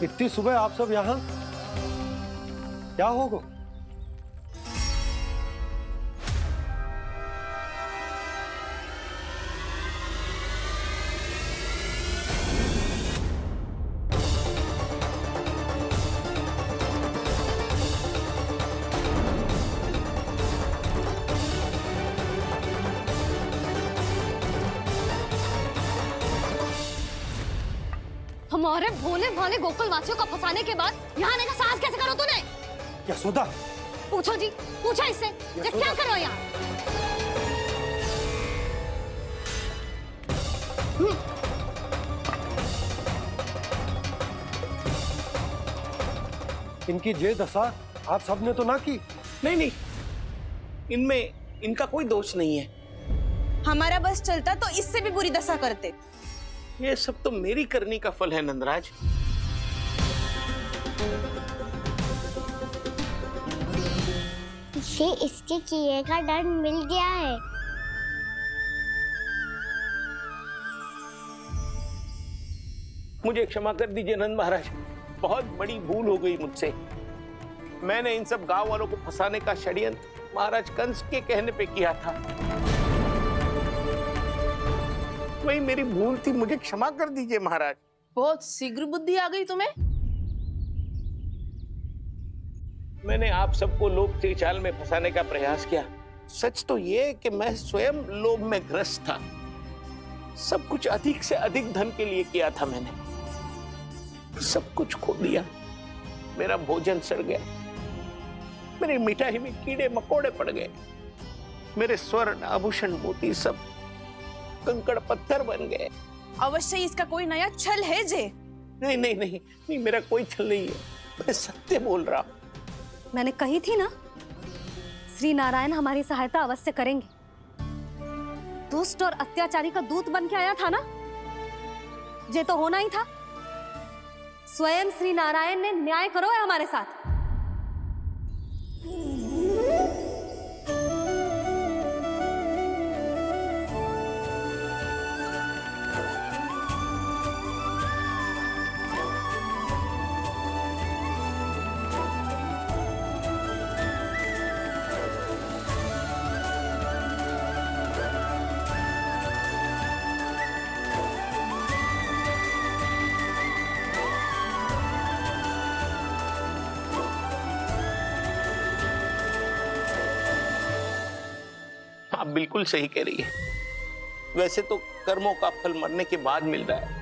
इतनी सुबह आप सब यहाँ? क्या होगा? हमारे भोले भाले गोकुल वासियों को फंसाने के बाद यहाँ आने का साहस कैसे करो तूने? यशोदा, पूछो जी, पूछो इससे ये क्या करो यहाँ? इनकी ये दशा आप सबने तो ना की? नहीं नहीं, इनमें इनका कोई दोष नहीं है। हमारा बस चलता तो इससे भी बुरी दशा करते। ये सब तो मेरी करनी का फल है नंदराज। इसे इसके किए का दंड मिल गया है। मुझे क्षमा कर दीजिए नंद महाराज, बहुत बड़ी भूल हो गई मुझसे। मैंने इन सब गांव वालों को फंसाने का षड्यंत्र महाराज कंस के कहने पे किया था। वही मेरी भूल थी, मुझे क्षमा कर दीजिए महाराज। बहुत शीघ्र बुद्धि आ गई तुम्हें। मैंने आप सबको लोभ के चाल में फंसाने का प्रयास किया। सच तो ये कि मैं स्वयं लोभ में ग्रस्त था। सब कुछ अधिक से अधिक धन के लिए किया था मैंने। सब कुछ खो दिया। मेरा भोजन सड़ गया, मेरी मिठाई में कीड़े मकोड़े पड़ गए, मेरे स्वर्ण आभूषण मोती सब कंकड़ पत्थर बन गए। अवश्य इसका कोई नया छल है जे। नहीं नहीं नहीं नहीं, मेरा कोई छल नहीं है, मैं सत्य बोल रहा हूं। मैंने कही थी ना, श्री नारायण हमारी सहायता अवश्य करेंगे। दुष्ट और अत्याचारी का दूत बन के आया था ना, ये तो होना ही था। स्वयं श्री नारायण ने न्याय करो है हमारे साथ। आप बिल्कुल सही कह रही है। वैसे तो कर्मों का फल मरने के बाद मिल रहा है,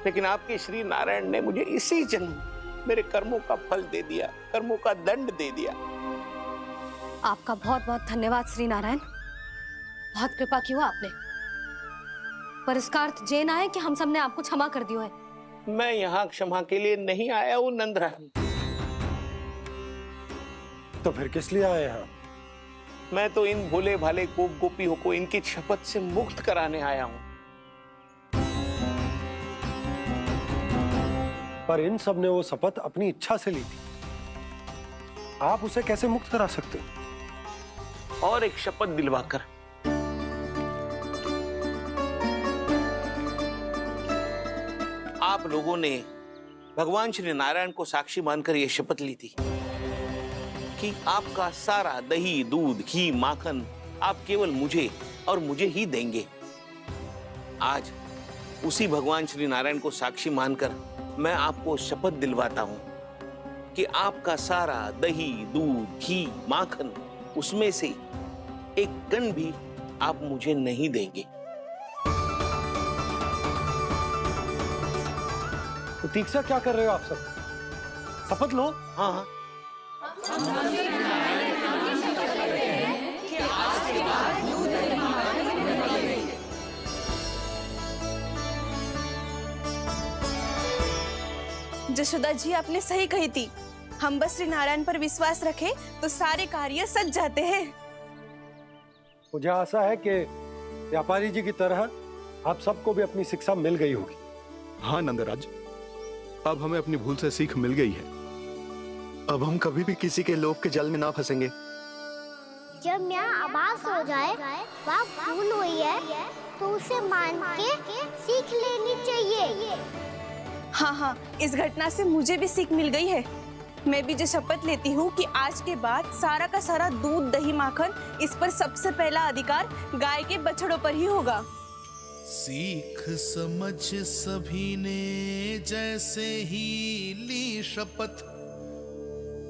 लेकिन आपके श्री नारायण ने मुझे इसी जन्म मेरे कर्मों का फल दे दिया, कर्मों का दंड दे दिया। आपका बहुत बहुत धन्यवाद श्री नारायण, बहुत कृपा की हो आपने। पर इसका अर्थ ये ना है कि हम सबने आपको क्षमा कर दियो है। मैं यहाँ क्षमा के लिए नहीं आया हूँ नंदरानी। तो फिर किस लिए आए हैं? मैं तो इन भोले भाले गोप गोपियों को इनकी शपथ से मुक्त कराने आया हूँ। पर इन सब ने वो शपथ अपनी इच्छा से ली थी, आप उसे कैसे मुक्त करा सकते हो? और एक शपथ दिलवाकर। आप लोगों ने भगवान श्री नारायण को साक्षी मानकर यह शपथ ली थी कि आपका सारा दही, दूध, घी, माखन आप केवल मुझे और मुझे ही देंगे। आज उसी भगवान श्री नारायण को साक्षी मानकर मैं आपको शपथ दिलवाता हूं कि आपका सारा दही, दूध, घी, माखन उसमें से एक कण भी आप मुझे नहीं देंगे। प्रतीक्षा क्या कर रहे हो आप सब? शपथ लो। हाँ हाँ, जशोदा जी आपने सही कही थी। हम बस श्री नारायण पर विश्वास रखें तो सारे कार्य सज जाते हैं। मुझे आशा है कि व्यापारी जी की तरह आप सबको भी अपनी शिक्षा मिल गई होगी। हाँ नंदराज, अब हमें अपनी भूल से सीख मिल गई है। अब हम कभी भी किसी के लोभ के जल में ना फंसेंगे। जब यहाँ आभास हो जाए वह भूल हुई है तो उसे मान के सीख लेनी चाहिए। हाँ हाँ, इस घटना से मुझे भी सीख मिल गई है। मैं भी जो शपथ लेती हूँ कि आज के बाद सारा का सारा दूध दही माखन इस पर सबसे पहला अधिकार गाय के बछड़ों पर ही होगा। सीख समझ सभी ने जैसे ही ली शपथ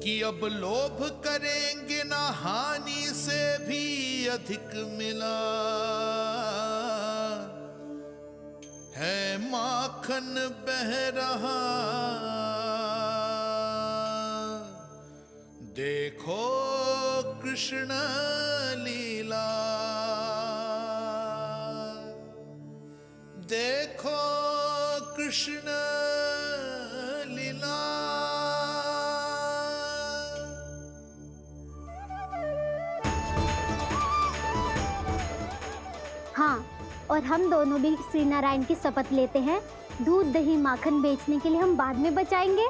कि अब लोभ करेंगे ना हानि से भी अधिक मिला है माखन बह रहा देखो कृष्ण लीला देखो कृष्ण लीला। हाँ, और हम दोनों भी श्री नारायण की शपथ लेते हैं, दूध दही माखन बेचने के लिए हम बाद में बचाएंगे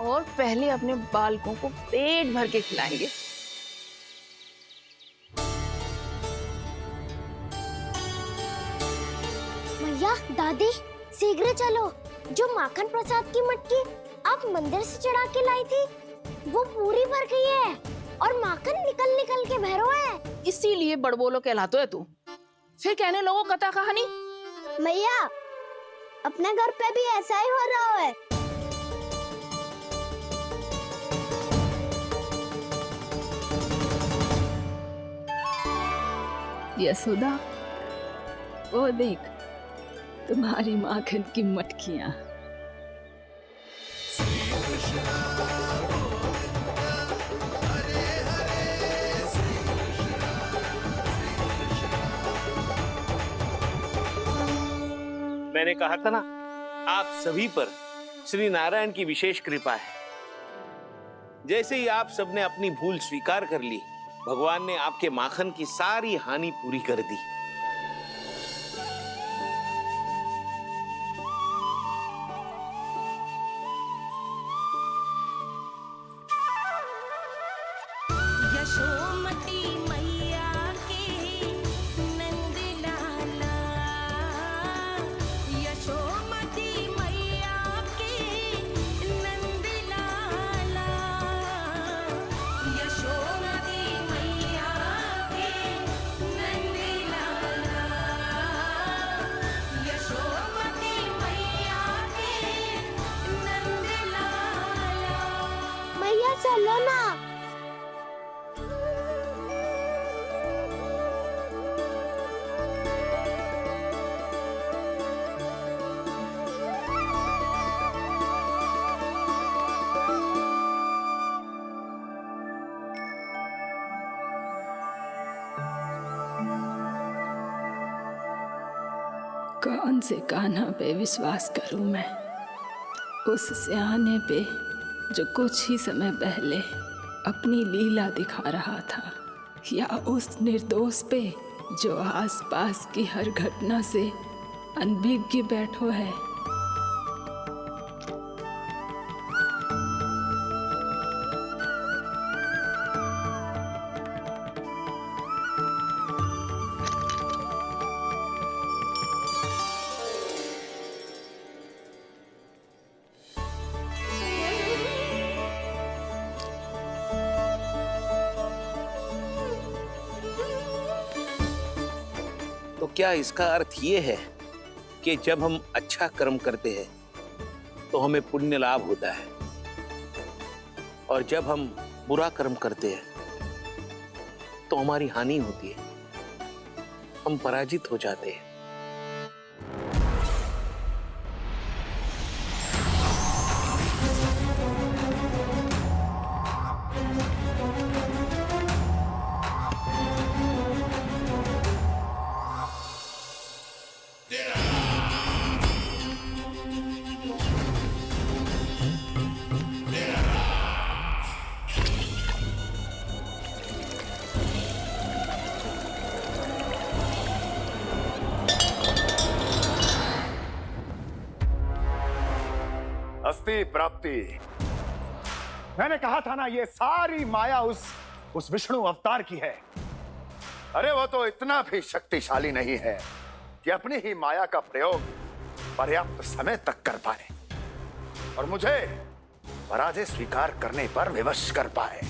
और पहले अपने बालकों को पेट भर के खिलाएंगे। मैया, दादी, शीघ्र चलो। जो माखन प्रसाद की मटकी आप मंदिर से चढ़ा के लाई थी, वो पूरी भर गई है और माखन निकल निकल के भरो है। इसीलिए बड़बोलो कहलाते है तू। फिर कहने लोगों कथा कहानी। मैया, अपने घर पे भी ऐसा ही हो रहा है। यशोदा, वो देख तुम्हारी माखन की मटकियां। मैंने कहा था ना, आप सभी पर श्री नारायण की विशेष कृपा है। जैसे ही आप सबने अपनी भूल स्वीकार कर ली, भगवान ने आपके माखन की सारी हानि पूरी कर दी। यशोमती मैया के नंद लाला, यशोमती मैया के नंद लाला, यशोमती मैया के नंद लाला, यशोमती मैया के नंद लाला। मैया चलो ना। कौन से कान्हा पे विश्वास करूं मैं? उस सियाने पे जो कुछ ही समय पहले अपनी लीला दिखा रहा था, या उस निर्दोष पे जो आसपास की हर घटना से अनभिज्ञ बैठो है? तो क्या इसका अर्थ ये है कि जब हम अच्छा कर्म करते हैं तो हमें पुण्य लाभ होता है, और जब हम बुरा कर्म करते हैं तो हमारी हानि होती है, हम पराजित हो जाते हैं? अस्ति प्राप्ति। मैंने कहा था ना, ये सारी माया उस विष्णु अवतार की है। अरे वो तो इतना भी शक्तिशाली नहीं है कि अपनी ही माया का प्रयोग पर्याप्त समय तक कर पाए और मुझे पराजय स्वीकार करने पर विवश कर पाए।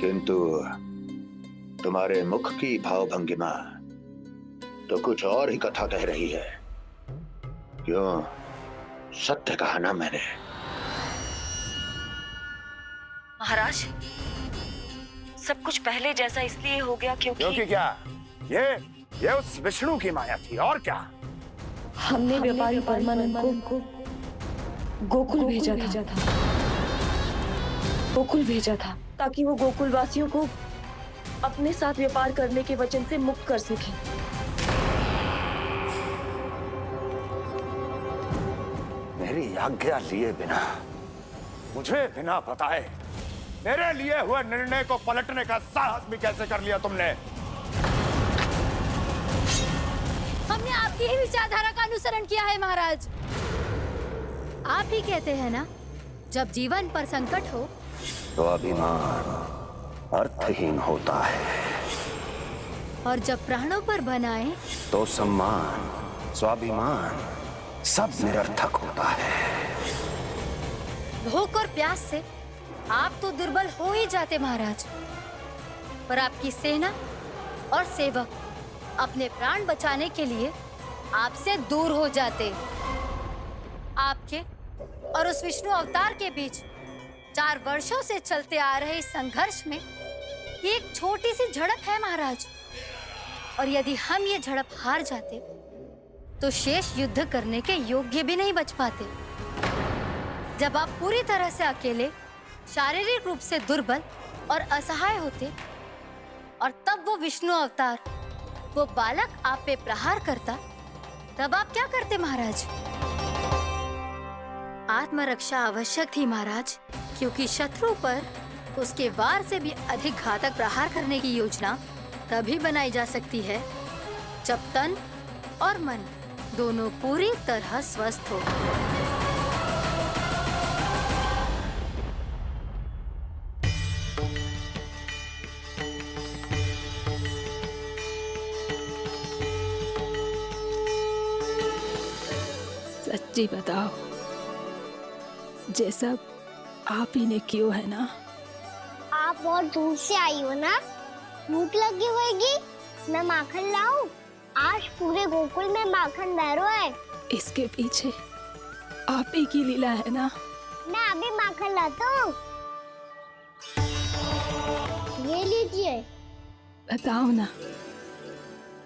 किंतु तुम्हारे मुख की भावभंगिमा तो कुछ और ही कथा कह रही है। क्यों? सत्य कहा ना मैंने। महाराज, सब कुछ पहले जैसा इसलिए हो गया क्योंकि क्या? ये उस विष्णु की माया थी और क्या? हमने व्यापारी परमानंद को गोकुल भेजा था ताकि वो गोकुल वासियों को अपने साथ व्यापार करने के वचन से मुक्त कर सके। मेरी आज्ञा लिए बिना, मुझे बिना बताए मेरे लिए हुए निर्णय को पलटने का साहस भी कैसे कर लिया तुमने? हमने आपकी ही विचारधारा का अनुसरण किया है महाराज। आप ही कहते हैं ना, जब जीवन पर संकट हो तो अभिमान अर्थहीन होता है और जब प्राणों पर बनाए तो सम्मान स्वाभिमान सब निरर्थक होता है। भूख और प्यास से आप तो दुर्बल हो ही जाते महाराज, पर आपकी सेना और सेवक अपने प्राण बचाने के लिए आपसे दूर हो जाते। आपके और उस विष्णु अवतार के बीच 4 वर्षों से चलते आ रहे इस संघर्ष में ये एक छोटी सी झड़प है महाराज, और यदि हम ये झड़प हार जाते तो शेष युद्ध करने के योग्य भी नहीं बच पाते। जब आप पूरी तरह से अकेले, शारीरिक रूप से दुर्बल और असहाय होते और तब वो विष्णु अवतार, वो बालक आप पे प्रहार करता, तब आप क्या करते महाराज? आत्मरक्षा आवश्यक थी महाराज, क्योंकि शत्रु पर उसके वार से भी अधिक घातक प्रहार करने की योजना तभी बनाई जा सकती है जब तन और मन दोनों पूरी तरह स्वस्थ हो। सच्ची बताओ, ये सब आप ही ने कियो है ना? आप बहुत दूर से आई हो ना, भूख लगी होगी। मैं माखन लाऊं? आज पूरे गोकुल में माखन बह रहा है। इसके पीछे आप ही की लीला है ना? मैं अभी माखन लाता हूँ। ये लीजिए। बताओ ना,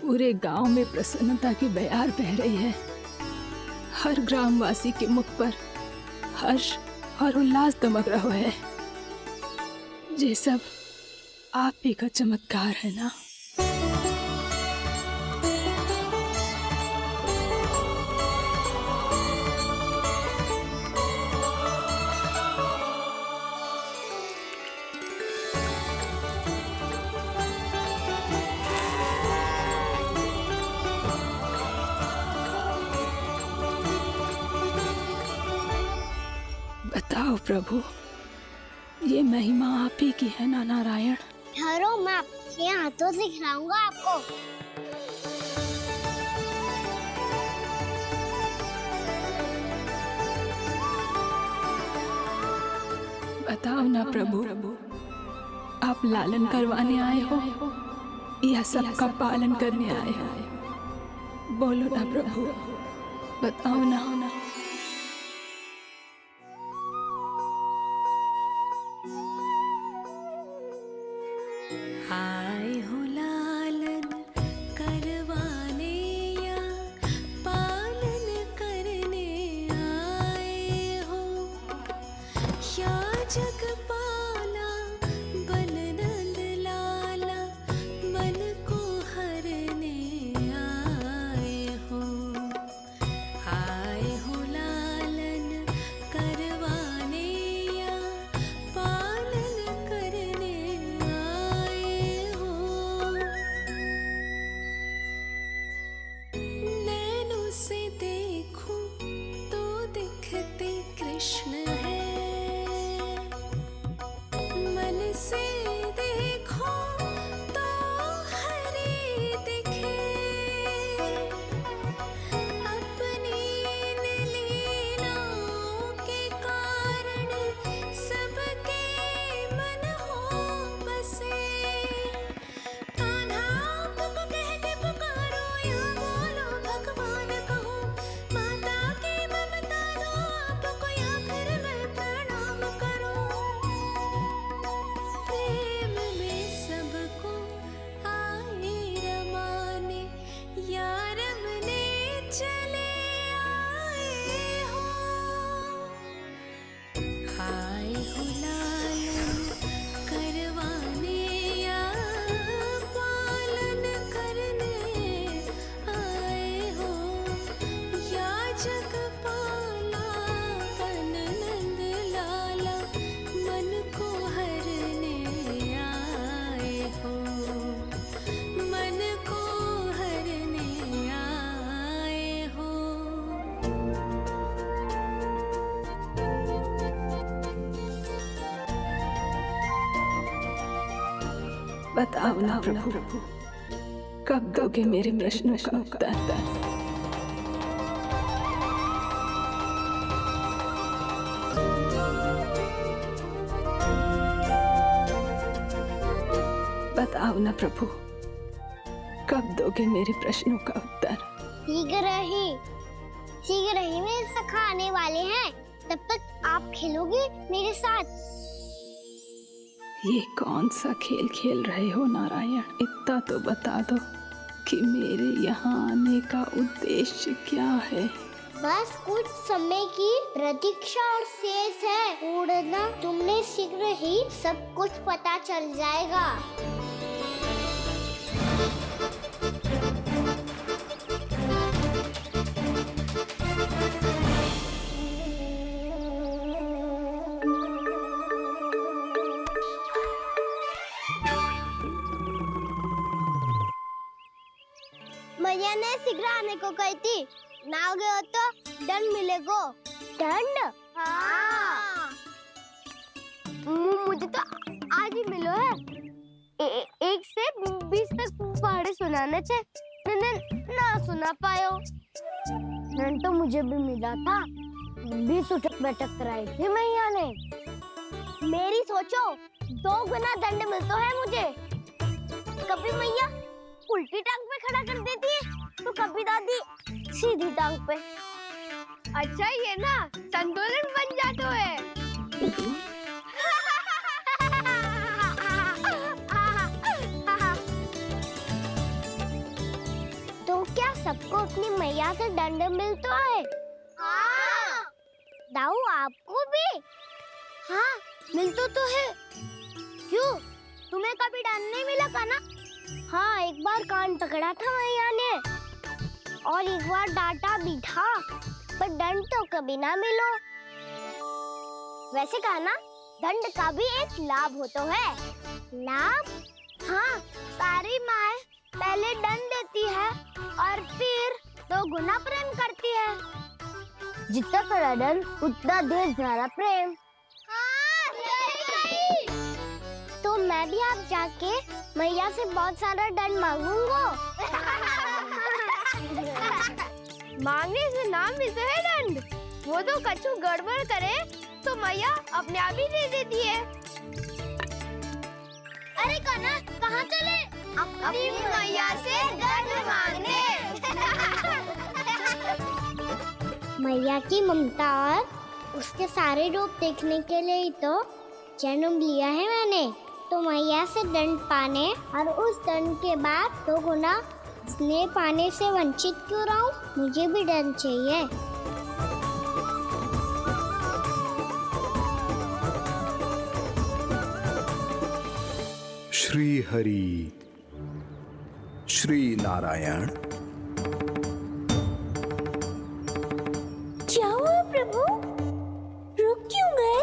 पूरे गांव में प्रसन्नता की बयार बह रही है। हर ग्रामवासी के मुख पर हर्ष और उल्लास दमक रहा है। ये सब आप ही का चमत्कार है ना? बताओ प्रभु, ये महिमा आप ही की है ना नारायण? ठहरो, मैं आपके हाथों से खिलाऊंगा आपको। बताओ ना प्रभु, आप लालन करवाने आए हो या सबका पालन करने आए हो? बोलो ना प्रभु, बताओ ना। आए हो लालन करवाने या पालन करने आए हो, या जगपाला बन नंद लाला मन को हरने आए हो। आए हो लालन करवाने या पालन करने आए हो। नैनों से देखूं तो दिखते कृष्ण है, चले आए हो, आए हो लालन करवाने या पालन करने आए हो, या जगपाला पन नंद लाला मन को हरने आए हो, मन को हरने आए हो। बताओ ना प्रभु, कब दोगे मेरे प्रश्नों का उत्तर? बताओ ना प्रभु, कब दोगे मेरे प्रश्नों का उत्तर? शीघ्र ही मेरे सखा आने वाले हैं, तब तक आप खेलोगे मेरे साथ। ये कौन सा खेल खेल रहे हो नारायण? इतना तो बता दो कि मेरे यहाँ आने का उद्देश्य क्या है? बस कुछ समय की प्रतीक्षा और शेष है। उड़ना तुमने शीघ्र ही सब कुछ पता चल जाएगा। मैया ने शीघ्र आने को कही थी, ना आओगे हो तो दंड मिलेगा। दंड? हाँ। मुझे तो आज ही मिलो है। 1 से 20 तक पहाड़े सुनाने थे, ना सुना पायो। दंड तो मुझे भी मिला था, 20 उठक बैठक कराई थी मैया ने। मेरी सोचो, 2 गुना दंड मिलता है मुझे। कभी मैया उल्टी टांग पे खड़ा कर देती है, तो कभी दादी सीधी टांग पे। अच्छा ये ना संतुलन बन जाता है। तो क्या सबको अपनी मैया से दंड मिलता है? हाँ। दाऊ आपको भी? हाँ मिलता तो है। क्यों, तुम्हें कभी दंड नहीं मिला था ना? हाँ, एक बार कान पकड़ा था मैया ने और एक बार डांटा भी था, पर दंड तो कभी ना मिलो। वैसे कहा ना, दंड का भी एक लाभ होता है। लाभ? हाँ, सारी माँ पहले दंड देती है और फिर 2 गुना प्रेम करती है। जितना बड़ा दंड उतना देर ज्यादा प्रेम। हाँ, सही। तो मैं भी आप जाके मैया से बहुत सारा दंड मांगूंगा। मांगने से ना मिलता है दंड, वो तो कछु गड़बड़ करे तो मैया अपने आप ही दे देती है। अरे कान्हा, कहाँ चले? अपनी मैया से दंड मांगने। मैया की ममता और उसके सारे रूप देखने के लिए ही तो जन्म लिया है मैंने। तो मैया से दंड पाने और उस दंड के बाद 2 गुना स्नेह पाने से वंचित क्यों रहूं? मुझे भी दंड चाहिए। श्री हरि, श्री नारायण। क्या हुआ प्रभु? रुक क्यों गए?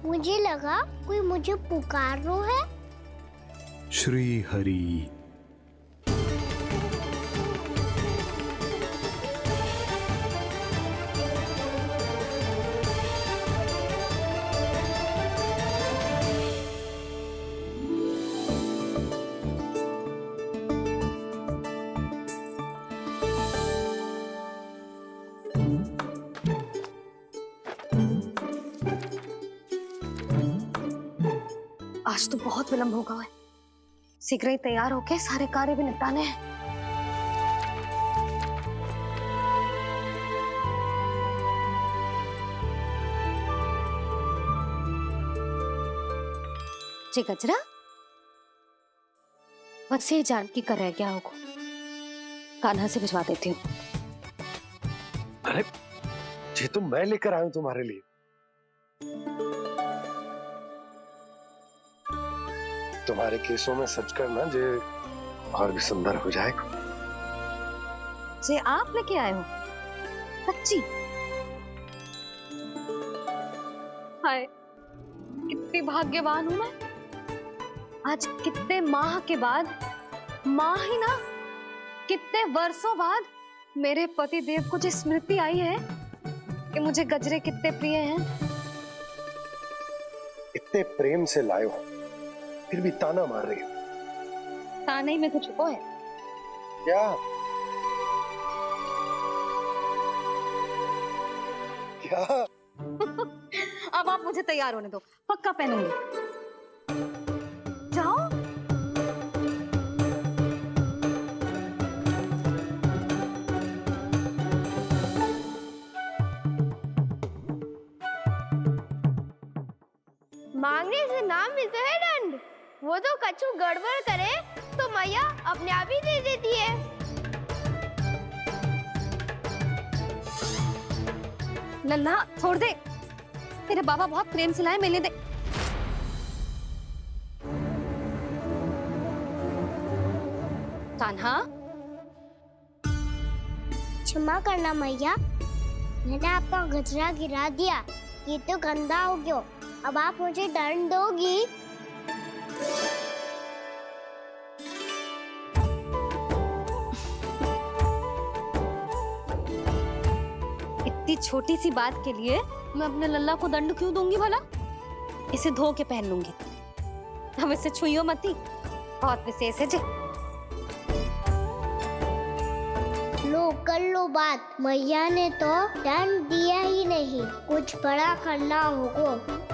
मुझे लगा कोई मुझे पुकार रहा है। श्री हरि। आज तो बहुत विलंब होगा है। शीघ्र ही तैयार होके सारे कार्य भी निपटाने हैं। जी गजरा, बस ये जानकी कर रह गया होगा। कान्हा से भिजवा देती हूँ। अरे ये तो मैं लेकर आया हूं तुम्हारे लिए। तुम्हारे केसों में सच करना जे और भी सुंदर हो जाएगा। जे आप लेके आए हो सच्ची? हाय कितनी भाग्यवान हूं मैं। आज कितने माह के बाद, माह ही ना कितने वर्षों बाद मेरे पति देव को जो स्मृति आई है कि मुझे गजरे कितने प्रिय हैं। इतने प्रेम से लाए हो फिर भी ताना मार रही हो। ताने ही में कुछ छुपो है क्या? क्या? अब आप मुझे तैयार होने दो, पक्का पहनूंगी। जाओ। मांगने से ना मिलता है दंड। वो तो कछु गड़बड़ करे तो मैया अपने आप ही दे देती है। लल्ला छोड़ दे, तेरे बाबा बहुत प्रेम से लाए, मिलने दे। कान्हा क्षमा करना मैया, मैंने आपका गजरा गिरा दिया। ये तो गंदा हो गया। अब आप मुझे दंड दोगी? इतनी छोटी सी बात के लिए मैं अपने लल्ला को दंड क्यों दूंगी भला? इसे धो के पहन लूंगी। अब इसे छुइयो मती, बहुत विशेष है जी। लो कर लो बात, मैया ने तो दंड दिया ही नहीं। कुछ बड़ा करना होगा।